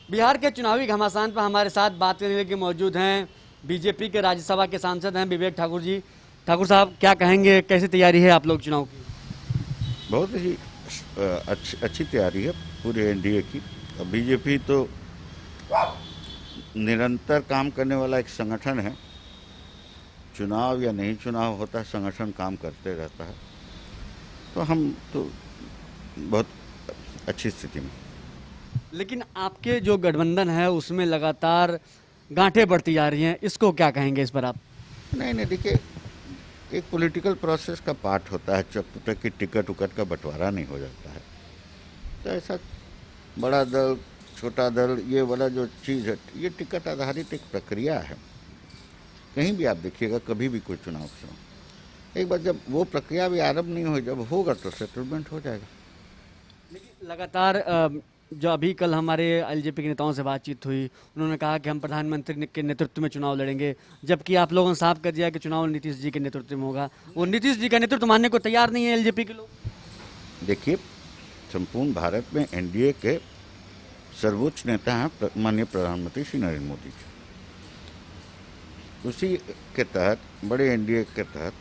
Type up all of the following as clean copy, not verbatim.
बिहार के चुनावी घमासान पर हमारे साथ बात करने के लिए मौजूद हैं बीजेपी के राज्यसभा के सांसद हैं विवेक ठाकुर जी। ठाकुर साहब, क्या कहेंगे, कैसी तैयारी है आप लोग चुनाव की? बहुत ही अच्छी तैयारी है पूरे एनडीए की। बीजेपी तो निरंतर काम करने वाला एक संगठन है। चुनाव या नहीं चुनाव होता है, संगठन काम करते रहता है। तो हम तो बहुत अच्छी स्थिति में। लेकिन आपके जो गठबंधन है उसमें लगातार गांठें बढ़ती जा रही हैं, इसको क्या कहेंगे इस पर आप? नहीं, देखिए, एक पॉलिटिकल प्रोसेस का पार्ट होता है जब तक कि टिकट उकट का बंटवारा नहीं हो जाता है। तो ऐसा बड़ा दल छोटा दल ये वाला जो चीज़ है, ये टिकट आधारित एक प्रक्रिया है। कहीं भी आप देखिएगा, कभी भी कोई चुनाव से एक बार जब वो प्रक्रिया भी आरंभ नहीं हो, जब होगा तो सेटलमेंट हो जाएगा। लेकिन लगातार जो अभी कल हमारे एलजेपी के नेताओं से बातचीत हुई, उन्होंने कहा कि हम प्रधानमंत्री के नेतृत्व में चुनाव लड़ेंगे, जबकि आप लोगों ने साफ कर दिया कि चुनाव नीतीश जी के नेतृत्व में होगा। वो नीतीश जी का नेतृत्व मानने को तैयार नहीं है एलजेपी के लोग। देखिए, संपूर्ण भारत में एनडीए के सर्वोच्च नेता हैं माननीय प्रधानमंत्री श्री नरेंद्र मोदी जी। उसी के तहत, बड़े एनडीए के तहत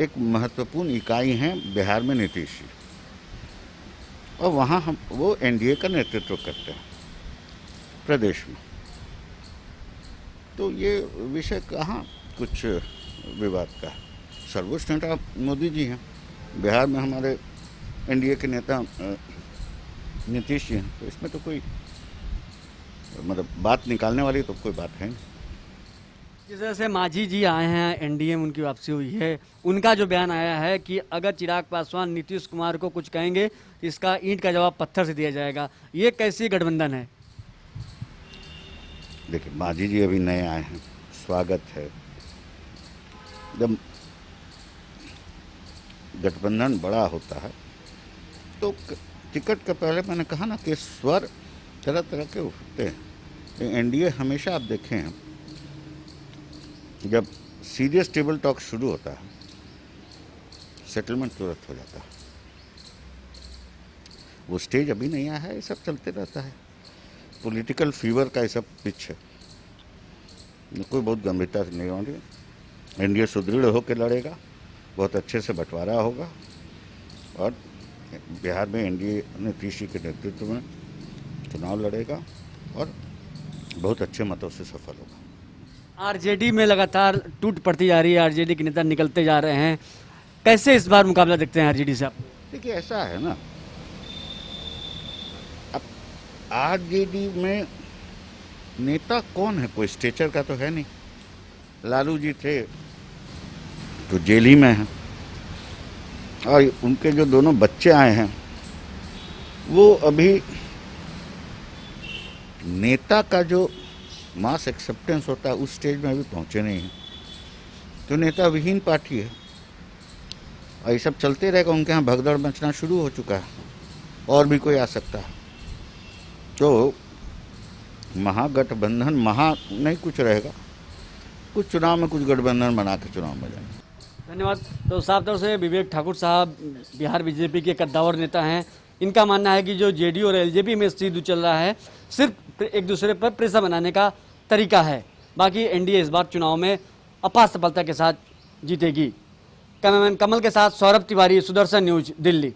एक महत्वपूर्ण इकाई है बिहार में नीतीश जी, और वहाँ हम वो एनडीए का नेतृत्व करते हैं प्रदेश में। तो ये विषय कहाँ कुछ विवाद का है। सर्वोच्च नेता मोदी जी हैं, बिहार में हमारे एनडीए के नेता नीतीश जी हैं। तो इसमें तो कोई मतलब बात निकालने वाली तो कोई बात है नहीं। जिस तरह से मांझी जी आए हैं, एनडीए में उनकी वापसी हुई है, उनका जो बयान आया है कि अगर चिराग पासवान नीतीश कुमार को कुछ कहेंगे तो इसका ईंट का जवाब पत्थर से दिया जाएगा। ये कैसी गठबंधन है? देखिए, मांझी जी अभी नए आए हैं, स्वागत है। जब गठबंधन बड़ा होता है तो टिकट का पहले मैंने कहा ना कि स्वर तरह तरह के उठते हैं। एनडीए हमेशा आप देखें हैं, जब सीरियस टेबल टॉक शुरू होता है, सेटलमेंट तुरंत हो जाता है। वो स्टेज अभी नहीं आया है, ये सब चलते रहता है। पॉलिटिकल फीवर का ये सब पिच है, कोई बहुत गंभीरता से नहीं होगी। एनडीए सुदृढ़ होकर लड़ेगा, बहुत अच्छे से बंटवारा होगा, और बिहार में एनडीए नीतीश जी के नेतृत्व में चुनाव लड़ेगा और बहुत अच्छे मतों से सफल होगा। आरजेडी में लगातार टूट पड़ती जा रही है, आरजेडी के नेता निकलते जा रहे हैं, कैसे इस बार मुकाबला देखते हैं आरजेडी से आप? देखिए, ऐसा है ना, अब आरजेडी में नेता कौन है? कोई स्टेचर का तो है नहीं। लालू जी थे तो जेल ही में हैं, और उनके जो दोनों बच्चे आए हैं वो अभी नेता का जो मास एक्सेप्टेंस होता है उस स्टेज में अभी पहुंचे नहीं हैं। तो नेता विहीन पार्टी है, और ये सब चलते रहेगा। उनके यहाँ भगदड़ मचना शुरू हो चुका है, और भी कोई आ सकता है। तो महागठबंधन नहीं कुछ रहेगा, कुछ चुनाव में कुछ गठबंधन बना के चुनाव में जाएंगे। धन्यवाद। तो साफ तौर से विवेक ठाकुर साहब बिहार बीजेपी के कद्दावर नेता हैं। इनका मानना है कि जो जेडीयू और एलजेपी में सिद्धू चल रहा है सिर्फ एक दूसरे पर प्रेशर बनाने का तरीका है। बाकी एनडीए इस बार चुनाव में अपार सफलता के साथ जीतेगी। कैमरामैन कमल के साथ सौरभ तिवारी, सुदर्शन न्यूज, दिल्ली।